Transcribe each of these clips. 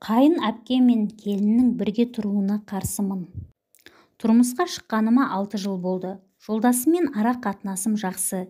Қайын әпке мен келіннің бірге тұруына қарсымын. Тұрмысқа шыққаныма 6 жыл болды. Жолдасыммен ара қатынасым жақсы.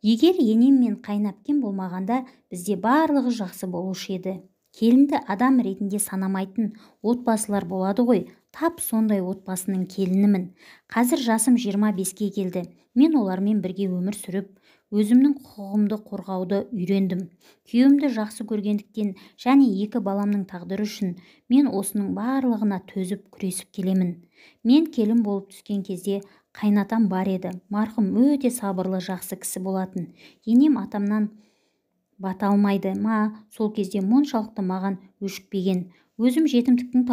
Егер енем мен қайын әпкем болмағанда бізде барлығы жақсы болушы еді. Келінді адам ретінде санамайтын отбасылар болады ғой. Тап сондай отбасының келінімін. Қазір жасым 25-ке келді. Мен олармен бірге өмір сүріп, өзімнің құқығымды қорғауды үйрендім. Күйеуімді жақсы көргендіктен және 2 баламның тағдыры үшін мен осының барлығына төзіп күресіп келемін. Мен келін болып түскен кезде қайнатам бар еді. Марқұм өте сабырлы, жақсы кісі болатын. Енем атамнан бата алмайды ма, сол кезде мұншалықты маған өшікпеген. Өзім жетімдіктің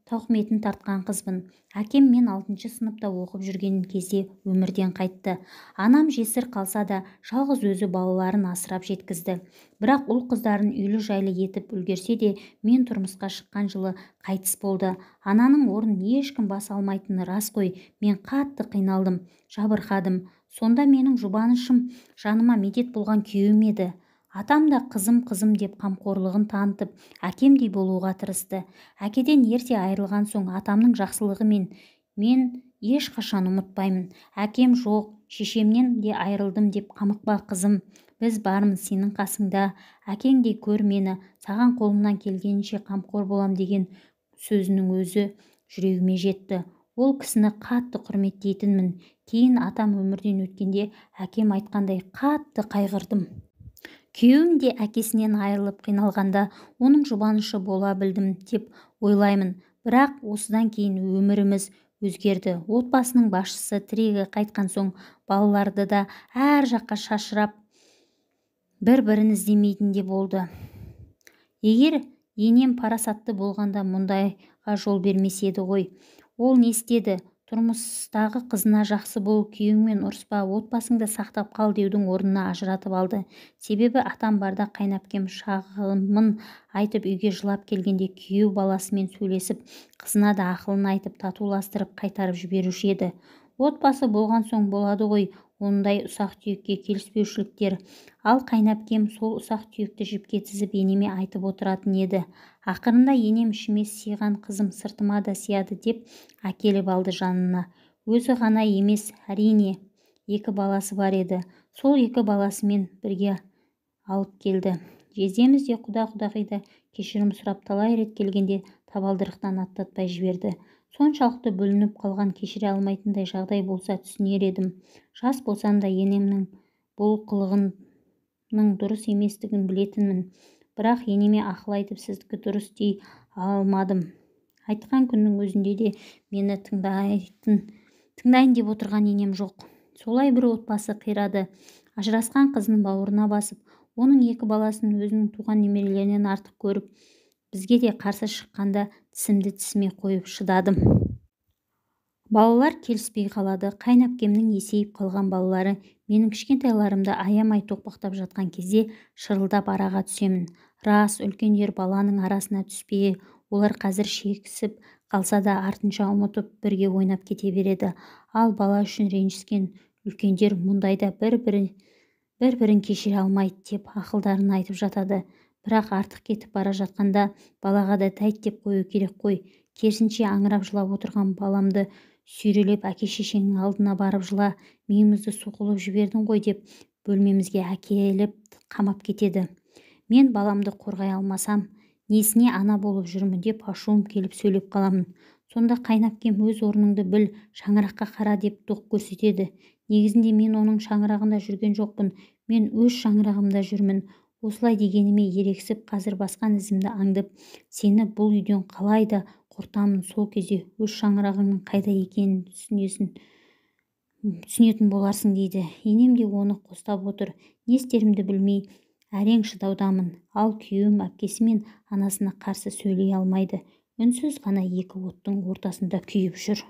тауқыметін тартқан қызбын. Әкем мен 6 сыныпта оқып жүрген кезде өмірден қайтты. Анам жесір қалса да жалғыз өзі балаларын асырап жеткізді. Бірақ ұл қыздарын үйлі жайлы етіп үлгерсе де, мен тұрмысқа шыққан жылы қайтыс болды. Ананың орнын ешкім баса алмайтыны рас қой. Мен қатты қиналдым, жабырқадым. Сонда менің жұбанышым жаныма медет болған күйеуім еді. Атам да қызым деп қамқорлығын танытып, әкемдей болуға тырысты. Әкеден ерте айырылған соң атамның жақсылығы мен ешқашан ұмытпаймын. Әкем жоқ, шешемнен де айырылдым деп қамықпа қызым. Біз бармыз сенің қасыңда. Әкеңдей көр мені, саған қолымнан келгенше қамқор болам деген сөзінің өзі жүрегіме жетті. Ол кісіні қатты құрметтейтінмін. Кейін атам өмірден өткенде әкем айтқандай қатты қайғырдым. Күйеуім де әкесінен айырылып қиналғанда оның жұбанышы бола білдім деп ойлаймын. Бірақ осыдан кейін өміріміз өзгерді. Отбасының басшысы тірегі қайтқан соң балаларды да әр жаққа шашырап бір-бірін іздемейтін де болды. Егер енем парасатты болғанда мұндайға жол бермес еді ғой. Ол не істеді? Тұрмыстағы қызына жақсы бол, күйеуіңмен ұрыспа, отбасыңды сақтап қал деудің орнына ажыратып алды. Себебі атам барда қайынәпкем шағымын айтып үйге жылап келгенде күйеу баласымен сөйлесіп, қызына да ақылын айтып, татуластырып қайтарып жіберуші еді. Отбасы болған соң болады ғой ондай ұсақ-түйекке келіспеушіліктер. Ал қайынәпкем сол ұсақ-түйекті жіпке тізіп енеме айтып отыратын еді. Ақырында енем ішіме сыйған қызым сыртыма да сияды деп әкеліп алды жанына. Өзі ғана емес, әрине, 2 баласы бар еді. Сол 2 баласымен бірге алып келді. Жездеміз де құда-құдағида кешірім сұрап талай рет келгенде табалдырықтан аттатпай жіберді. Соншалықты бүлініп қалған, кешіре алмайтындай жағдай болса түсінер едім. Жас болсам да енемнің бұл қылығының дұрыс еместігін білетінмін. Бірақ енеме ақыл айтып сіздікі дұрыс дей алмадым. Айтқан күннің өзінде де мені тыңдайын деп отырған енем жоқ. Солай бір отбасы қирады. Ажырасқан қызын бауырына басып, оның 2 баласын өзінің туған немерелерінен артық көріп, бізге де қарсы шыққанда тісімді тісіме қойып шыдадым. Балалар келіспей қалады. Қайынәпкемнің есейіп қалған балалары менің кішкентайларымды аямай тоқпақтап жатқан кезде шырылдап араға түсемін. Рас, үлкендер баланың арасына түспей, олар қазір шекісіп қалса да артынша ұмытып бірге ойнап кете береді. Ал бала үшін ренжіскен үлкендер мұндайда бір-бірін кешіре алмайды деп ақылдарын айтып жатады. Бірақ артық кетіп бара жатқанда балаға да тәйт деп қою керек қой. Керісінше аңырап жылап отырған баламды сүйрелеп әке-шешеңнің алдына барып жыла, миымызды соққылап жібердің ғой деп бөлмемізге әкеліп қамап кетеді. Мен баламды қорғай алмасам, несіне ана болып жүрмін деп ашуым келіп сөйлеп қаламын. Сонда қайынәпкем өз орныңды біл, шаңыраққа қара деп доқ көрсетеді. Негізінде мен оның шаңырағында жүрген жоқпын, мен өз шаңырағымда жүрмін. Осылай дегеніме ерексіп, қазір басқан ізімді аңдып, сені бұл үйден қалайда құртамын. Сол кезде өз шаңырағыңның қайда екенін түсінетін боларсың дейді. Енем де оны қостап отыр. Не істерімді білмей әрең шыдаудамын. Ал күйеуім әпкесі мен анасына қарсы сөйлей алмайды. Үнсіз ғана 2 оттың ортасында күйіп жүр.